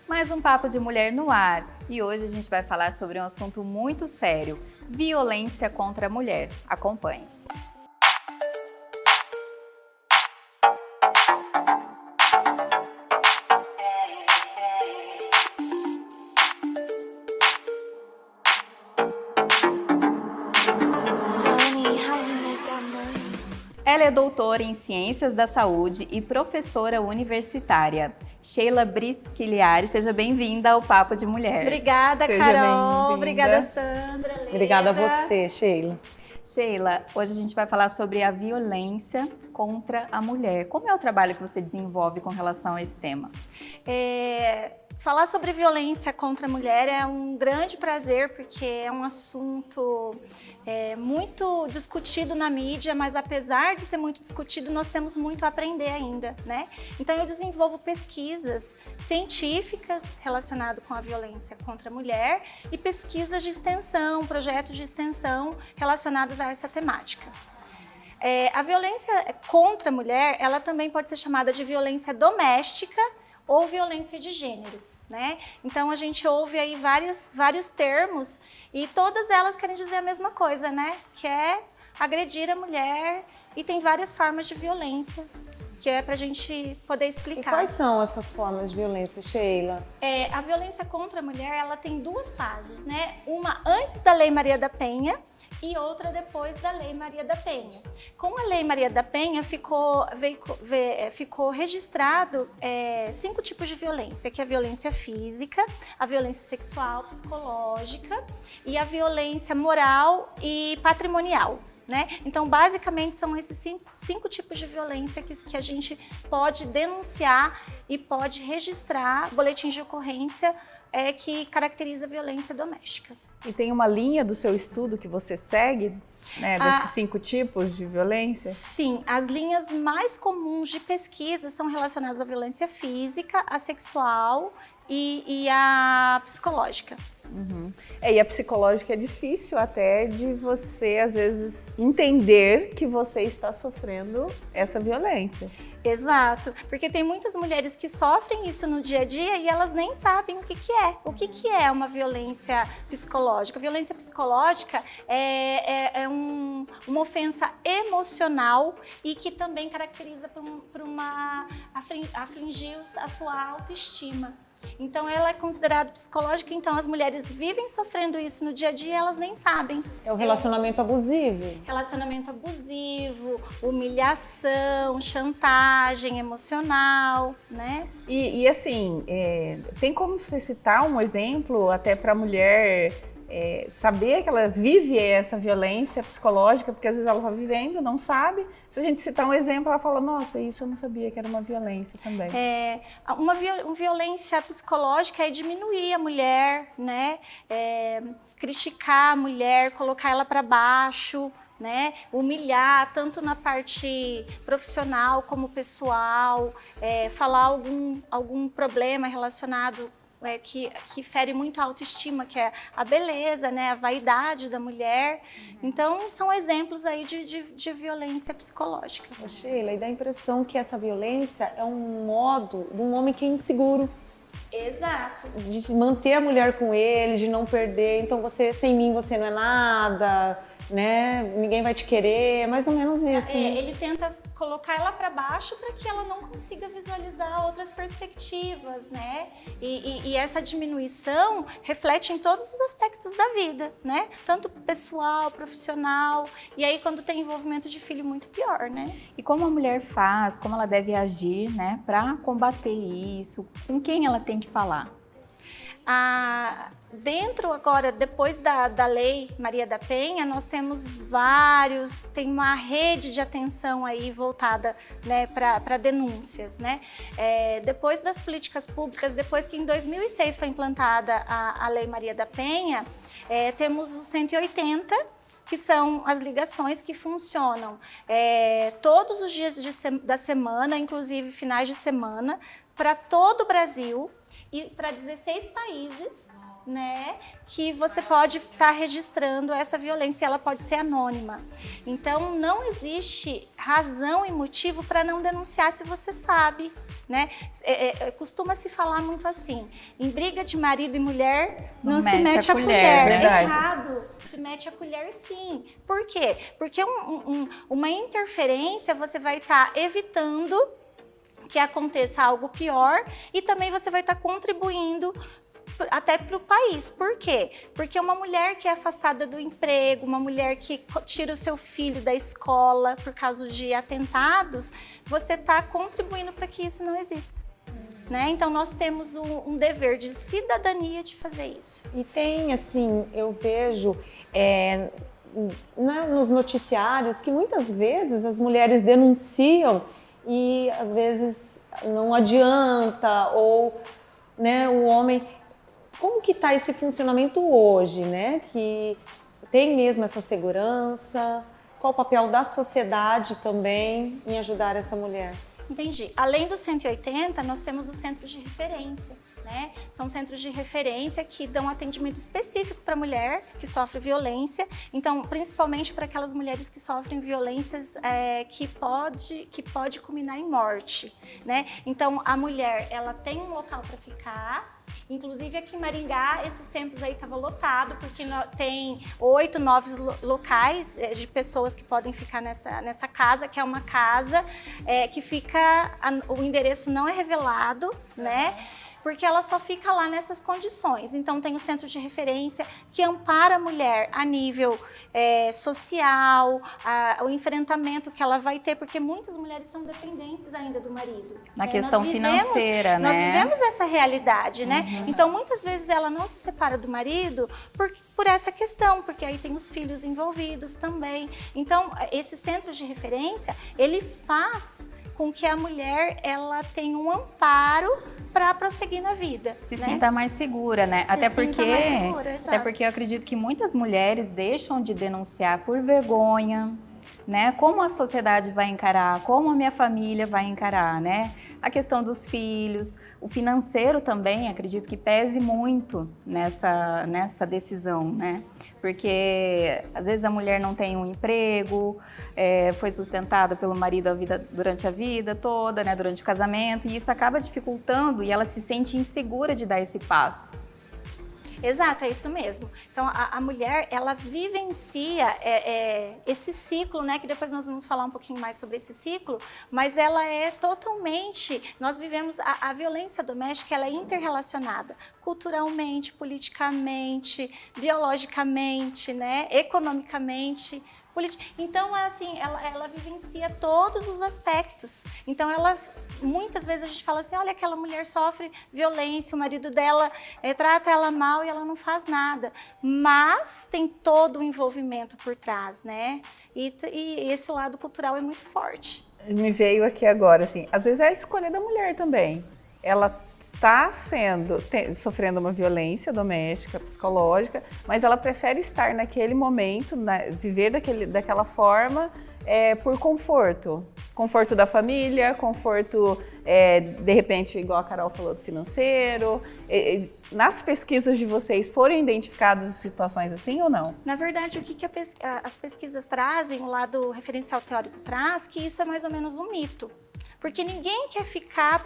Mais um Papo de Mulher no ar. E hoje a gente vai falar sobre um assunto muito sério: violência contra a mulher. Acompanhe. Ela é doutora em Ciências da Saúde e professora universitária. Sheila Brisquigliari, seja bem-vinda ao Papo de Mulher. Obrigada, Seja Carol. bem-vinda. Obrigada, Sandra. Leda. Obrigada a você, Sheila. Sheila, hoje a gente vai falar sobre a violência contra a mulher. Como é o trabalho que você desenvolve com relação a esse tema? Falar sobre violência contra a mulher é um grande prazer, porque é um assunto muito discutido na mídia, mas apesar de ser muito discutido, nós temos muito a aprender ainda, né? Então eu desenvolvo pesquisas científicas relacionadas com a violência contra a mulher e pesquisas de extensão, projetos de extensão relacionados a essa temática. A violência contra a mulher, ela também pode ser chamada de violência doméstica ou violência de gênero, né? Então a gente ouve aí vários termos e todas elas querem dizer a mesma coisa, né? Que é agredir a mulher, e tem várias formas de violência que é pra gente poder explicar. E quais são essas formas de violência, Sheila? A violência contra a mulher, ela tem duas fases, né? Uma antes da Lei Maria da Penha e outra depois da Lei Maria da Penha. Com a Lei Maria da Penha ficou registrado 5 tipos de violência, que é a violência física, a violência sexual, psicológica e a violência moral e patrimonial, né? Então, basicamente, são esses cinco tipos de violência que a gente pode denunciar e pode registrar boletins de ocorrência que caracteriza a violência doméstica. E tem uma linha do seu estudo que você segue, né, desses 5 tipos de violência? Sim, as linhas mais comuns de pesquisa são relacionadas à violência física, à sexual e à psicológica. Uhum. E a psicológica é difícil até de você, às vezes, entender que você está sofrendo essa violência. Exato, porque tem muitas mulheres que sofrem isso no dia a dia e elas nem sabem o que é. O que é uma violência psicológica? A violência psicológica é uma ofensa emocional e que também caracteriza por afligir a sua autoestima. Então ela é considerada psicológica, então as mulheres vivem sofrendo isso no dia a dia e elas nem sabem. É o relacionamento abusivo. Relacionamento abusivo, humilhação, chantagem emocional, né? E assim, tem como você citar um exemplo até para a mulher saber que ela vive essa violência psicológica, porque às vezes ela está vivendo, não sabe. Se a gente citar um exemplo, ela fala, nossa, isso eu não sabia que era uma violência também. Uma violência psicológica é diminuir a mulher, né? Criticar a mulher, colocar ela para baixo, né? Humilhar, tanto na parte profissional como pessoal, falar algum problema relacionado que fere muito a autoestima, que é a beleza, né, a vaidade da mulher. Então, são exemplos aí de violência psicológica. Sheila, e dá a impressão que essa violência é um modo de um homem que é inseguro. Exato. De se manter a mulher com ele, de não perder. Então, sem mim, você não é nada, né? Ninguém vai te querer, é mais ou menos isso. Né? Ele tenta colocar ela para baixo para que ela não consiga visualizar outras perspectivas, né? E essa diminuição reflete em todos os aspectos da vida, né? Tanto pessoal, profissional, e aí quando tem envolvimento de filho, muito pior, né? E como a mulher faz, como ela deve agir, né, para combater isso? Com quem ela tem que falar? Depois da Lei Maria da Penha, nós temos tem uma rede de atenção aí voltada, né, para denúncias, né? Depois das políticas públicas, depois que em 2006 foi implantada a Lei Maria da Penha, temos os 180, que são as ligações que funcionam todos os dias da semana, inclusive finais de semana, para todo o Brasil e para 16 países, né, que você pode estar registrando essa violência, ela pode ser anônima. Então, não existe razão e motivo para não denunciar se você sabe, né? Costuma-se falar muito assim, em briga de marido e mulher, não se mete a colher. É errado. Se mete a colher, sim. Por quê? Porque uma interferência você vai estar evitando que aconteça algo pior e também você vai estar contribuindo até para o país. Por quê? Porque uma mulher que é afastada do emprego, uma mulher que tira o seu filho da escola por causa de atentados, você está contribuindo para que isso não exista. Né? Então, nós temos um dever de cidadania de fazer isso. E tem, assim, eu vejo nos noticiários que muitas vezes as mulheres denunciam e às vezes não adianta, ou né, o homem... Como que está esse funcionamento hoje, né? Que tem mesmo essa segurança? Qual o papel da sociedade também em ajudar essa mulher? Entendi. Além do 180, nós temos o centro de referência, né? São centros de referência que dão atendimento específico para a mulher que sofre violência. Então, principalmente para aquelas mulheres que sofrem violências que pode culminar em morte, né? Então, a mulher, ela tem um local para ficar. Inclusive aqui em Maringá, esses tempos aí estava lotado, porque tem 8, 9 locais de pessoas que podem ficar nessa casa, que é uma casa que fica, o endereço não é revelado, né? Porque ela só fica lá nessas condições. Então, tem o centro de referência que ampara a mulher a nível social, o enfrentamento que ela vai ter, porque muitas mulheres são dependentes ainda do marido. Na questão financeira, né? Nós vivemos essa realidade, né? Então, muitas vezes ela não se separa do marido por essa questão, porque aí tem os filhos envolvidos também. Então, esse centro de referência, ele faz com que a mulher ela tenha um amparo para prosseguir na vida. Se né? sinta mais segura, né? Até porque eu acredito que muitas mulheres deixam de denunciar por vergonha, né? Como a sociedade vai encarar, como a minha família vai encarar, né? A questão dos filhos, o financeiro também, acredito que pese muito nessa decisão, né? Porque às vezes a mulher não tem um emprego, foi sustentada pelo marido durante a vida toda, né, durante o casamento, e isso acaba dificultando e ela se sente insegura de dar esse passo. Exato, é isso mesmo. Então, a mulher, ela vivencia esse ciclo, né? Que depois nós vamos falar um pouquinho mais sobre esse ciclo, mas ela é totalmente... Nós vivemos... A violência doméstica, ela é interrelacionada culturalmente, politicamente, biologicamente, né? Economicamente... Então, assim, ela vivencia todos os aspectos. Então, muitas vezes a gente fala assim, olha, aquela mulher sofre violência, o marido dela trata ela mal e ela não faz nada. Mas tem todo o envolvimento por trás, né? E esse lado cultural é muito forte. Me veio aqui agora, assim, às vezes é a escolha da mulher também. Ela está sofrendo uma violência doméstica, psicológica, mas ela prefere estar naquele momento, viver daquela forma, por conforto. Conforto da família, conforto, de repente, igual a Carol falou, do financeiro. Nas pesquisas de vocês, foram identificadas situações assim ou não? Na verdade, o que as pesquisas trazem, o lado referencial teórico traz, que isso é mais ou menos um mito. Porque ninguém quer ficar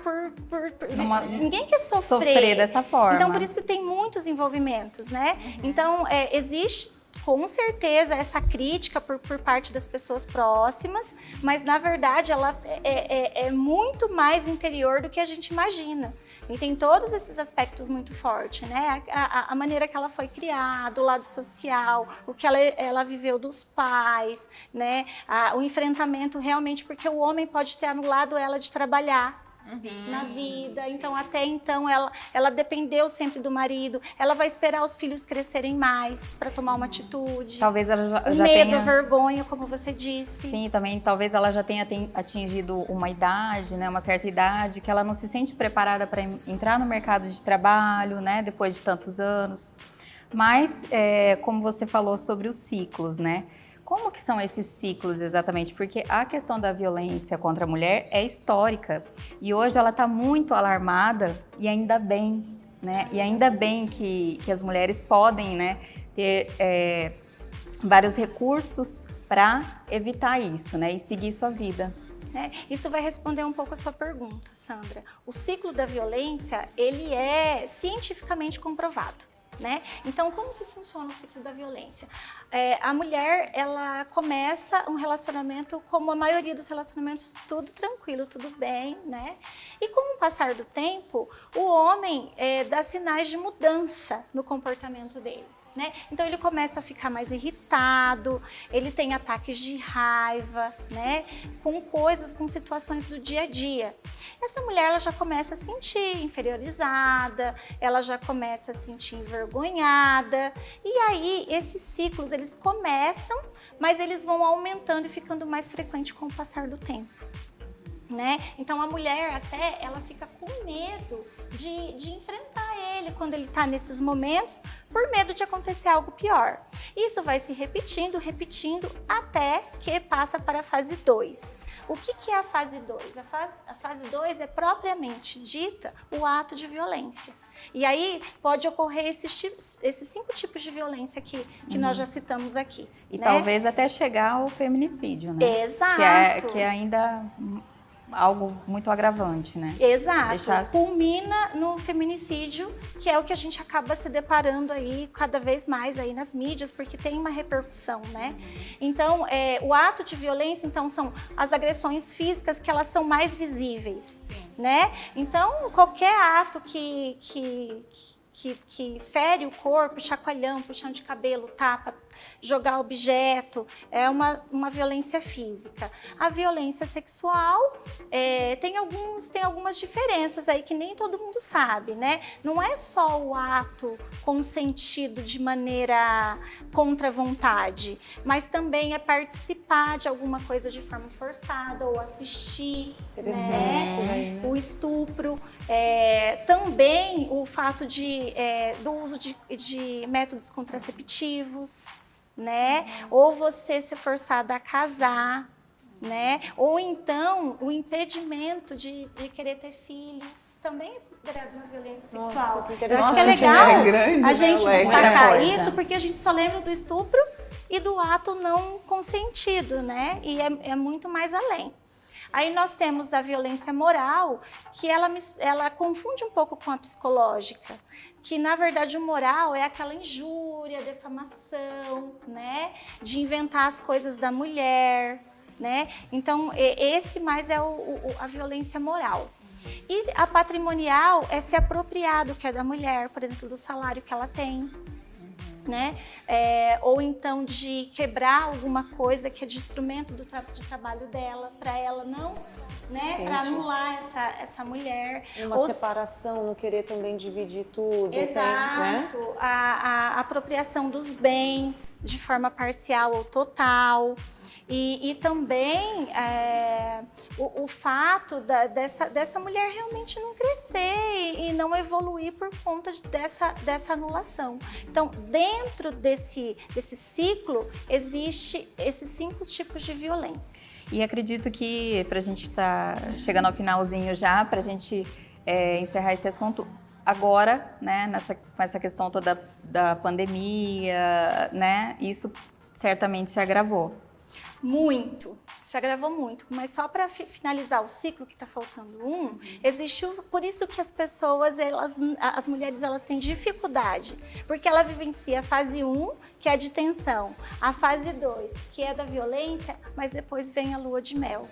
ninguém quer sofrer dessa forma. Então, por isso que tem muitos envolvimentos, né? Então, existe com certeza essa crítica por parte das pessoas próximas, mas na verdade ela é muito mais interior do que a gente imagina. E tem todos esses aspectos muito fortes, né? A maneira que ela foi criada, o lado social, o que ela viveu dos pais, né? O enfrentamento realmente, porque o homem pode ter anulado ela de trabalhar. Sim. Na vida, então até então ela dependeu sempre do marido, ela vai esperar os filhos crescerem mais para tomar uma atitude. Talvez ela já medo, tenha... a vergonha, como você disse. Sim, também talvez ela já tenha atingido uma idade, né, uma certa idade, que ela não se sente preparada para entrar no mercado de trabalho, né, depois de tantos anos. Mas, como você falou sobre os ciclos, né? Como que são esses ciclos exatamente? Porque a questão da violência contra a mulher é histórica e hoje ela está muito alarmada e ainda bem, né? E ainda bem que as mulheres podem, né, ter vários recursos para evitar isso, né, e seguir sua vida. Isso vai responder um pouco a sua pergunta, Sandra. O ciclo da violência, ele é cientificamente comprovado, né? Então, como que funciona o ciclo da violência? A mulher, ela começa um relacionamento, como a maioria dos relacionamentos, tudo tranquilo, tudo bem, né? E com o passar do tempo, o homem dá sinais de mudança no comportamento dele. Né? Então ele começa a ficar mais irritado, ele tem ataques de raiva, né? Com situações do dia a dia. Essa mulher, ela já começa a se sentir inferiorizada, ela já começa a se sentir envergonhada, e aí esses ciclos, eles começam, mas eles vão aumentando e ficando mais frequente com o passar do tempo. Né? Então a mulher até ela fica com medo de enfrentar ele quando ele está nesses momentos, por medo de acontecer algo pior. Isso vai se repetindo até que passa para a fase 2. O que é a fase 2? A fase 2 é propriamente dita o ato de violência. E aí pode ocorrer esses 5 tipos de violência que nós já citamos aqui. E né? talvez até chegar ao feminicídio, né? Exato. Que é ainda algo muito agravante, né? Exato. Culmina no feminicídio, que é o que a gente acaba se deparando aí cada vez mais aí nas mídias, porque tem uma repercussão, né? Então, o ato de violência, então, são as agressões físicas que elas são mais visíveis, né? Então, qualquer ato que fere o corpo, chacoalhão, puxão de cabelo, tapa, jogar objeto, é uma violência física. A violência sexual tem algumas diferenças aí que nem todo mundo sabe, né? Não é só o ato consentido de maneira contra a vontade, mas também é participar de alguma coisa de forma forçada ou assistir, né? O estupro, também o fato do uso de métodos contraceptivos, né? Ou você ser forçada a casar, né? Ou então o impedimento de querer ter filhos também é considerado uma violência sexual. Eu acho que é legal a gente destacar isso, porque a gente só lembra do estupro e do ato não consentido, né? E é muito mais além. Aí nós temos a violência moral, que ela confunde um pouco com a psicológica, que na verdade o moral é aquela injúria, defamação, né? De inventar as coisas da mulher, né? Então esse mais é a violência moral. E a patrimonial é se apropriar do que é da mulher, por exemplo, do salário que ela tem. Né? Ou então de quebrar alguma coisa que é de instrumento de trabalho dela, para ela não, né? Para anular essa mulher. Uma separação, não querer também dividir tudo. Exato. Né? A apropriação dos bens de forma parcial ou total. E também o fato dessa mulher realmente não crescer e não evoluir por conta dessa anulação. Então, dentro desse ciclo, existe esses 5 tipos de violência. E acredito que, para a gente estar chegando ao finalzinho já, para a gente encerrar esse assunto, agora, né, com essa questão toda da pandemia, né, isso certamente se agravou. Muito, se agravou muito, mas só para finalizar o ciclo, que está faltando por isso que as pessoas, as mulheres, elas têm dificuldade, porque ela vivencia a fase 1, que é de tensão, a fase 2, que é da violência, mas depois vem a lua de mel,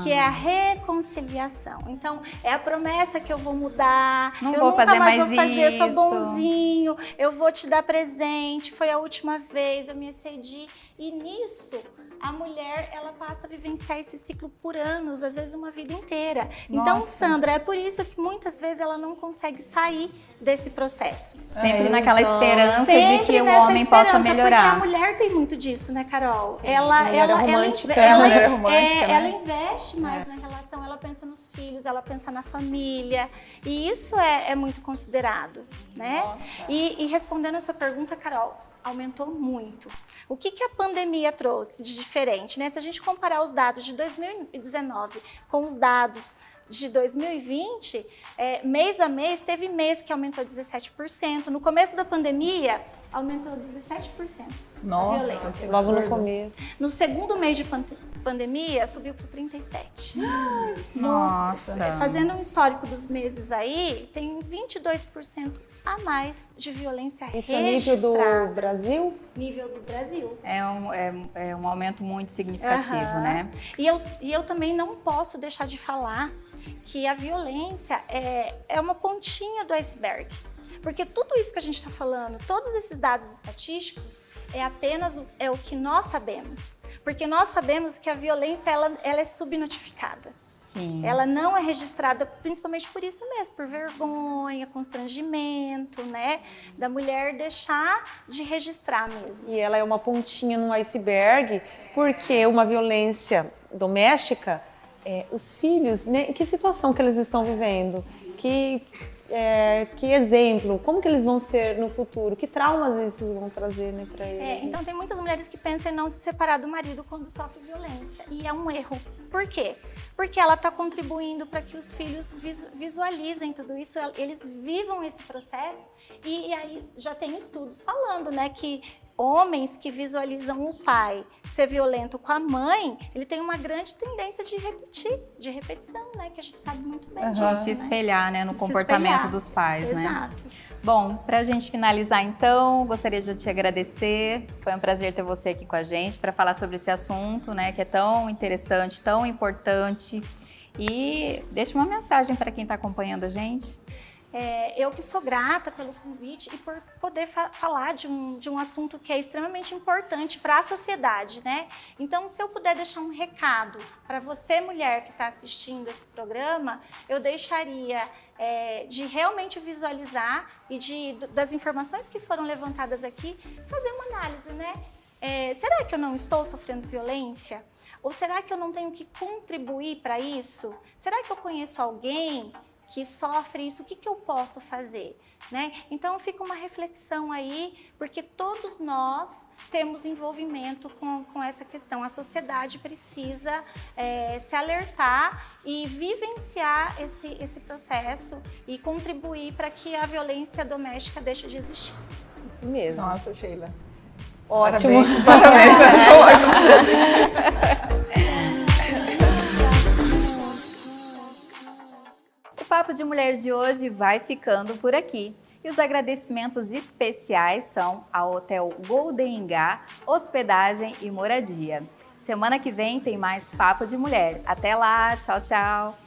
que é a reconciliação. Então, é a promessa que eu vou mudar, eu nunca mais vou fazer, eu sou bonzinho, eu vou te dar presente, foi a última vez, eu me excedi. E nisso, a mulher, ela passa a vivenciar esse ciclo por anos, às vezes uma vida inteira. Então, Sandra, é por isso que muitas vezes ela não consegue sair desse processo. Sempre naquela esperança de que o homem possa melhorar. Porque a mulher tem muito disso, né, Carol? Sim, ela investe mais na relação, ela pensa nos filhos, ela pensa na família. E isso é muito considerado, né? E respondendo a sua pergunta, Carol, aumentou muito. O que a pandemia trouxe de diferente, né? Se a gente comparar os dados de 2019 com os dados de 2020, mês a mês, teve mês que aumentou 17%. No começo da pandemia, aumentou 17%. Nossa, violência. que Logo no absurdo. começo. No segundo mês de pandemia, subiu para 37%. Nossa. Fazendo um histórico dos meses aí, tem 22% a mais de violência Isso é registrada. nível do Brasil? Nível do Brasil. É um aumento muito significativo, Aham. né? E eu também não posso deixar de falar que a violência é uma pontinha do iceberg. Porque tudo isso que a gente está falando, todos esses dados estatísticos, é apenas o que nós sabemos. Porque nós sabemos que a violência ela é subnotificada. Sim. Ela não é registrada principalmente por isso mesmo, por vergonha, constrangimento, né? Da mulher deixar de registrar mesmo. E ela é uma pontinha no iceberg, porque uma violência doméstica, os filhos, né, em que situação que eles estão vivendo? Que exemplo? Como que eles vão ser no futuro? Que traumas isso vão trazer, né, para eles? Então tem muitas mulheres que pensam em não se separar do marido quando sofre violência. E é um erro. Por quê? Porque ela está contribuindo para que os filhos visualizem tudo isso, eles vivam esse processo. E aí já tem estudos falando, né, que homens que visualizam o pai ser violento com a mãe, ele tem uma grande tendência de repetição, né? Que a gente sabe muito bem disso, Se né? espelhar, né, no Se comportamento espelhar. dos pais, né? Exato. Bom, para a gente finalizar então, gostaria de te agradecer. Foi um prazer ter você aqui com a gente para falar sobre esse assunto, né, que é tão interessante, tão importante. E deixa uma mensagem para quem está acompanhando a gente. Eu que sou grata pelo convite e por poder falar de um assunto que é extremamente importante para a sociedade, né? Então, se eu puder deixar um recado para você, mulher que está assistindo esse programa, eu deixaria de realmente visualizar e das informações que foram levantadas aqui, fazer uma análise, né? Será que eu não estou sofrendo violência? Ou será que eu não tenho que contribuir para isso? Será que eu conheço alguém que sofre isso? O que eu posso fazer? Né? Então fica uma reflexão aí, porque todos nós temos envolvimento com essa questão. A sociedade precisa se alertar e vivenciar esse processo e contribuir para que a violência doméstica deixe de existir. Isso mesmo. Nossa, Sheila. Ótimo. Parabéns. O Papo de Mulher de hoje vai ficando por aqui. E os agradecimentos especiais são ao Hotel Golden Ingá, hospedagem e moradia. Semana que vem tem mais Papo de Mulher. Até lá, tchau, tchau!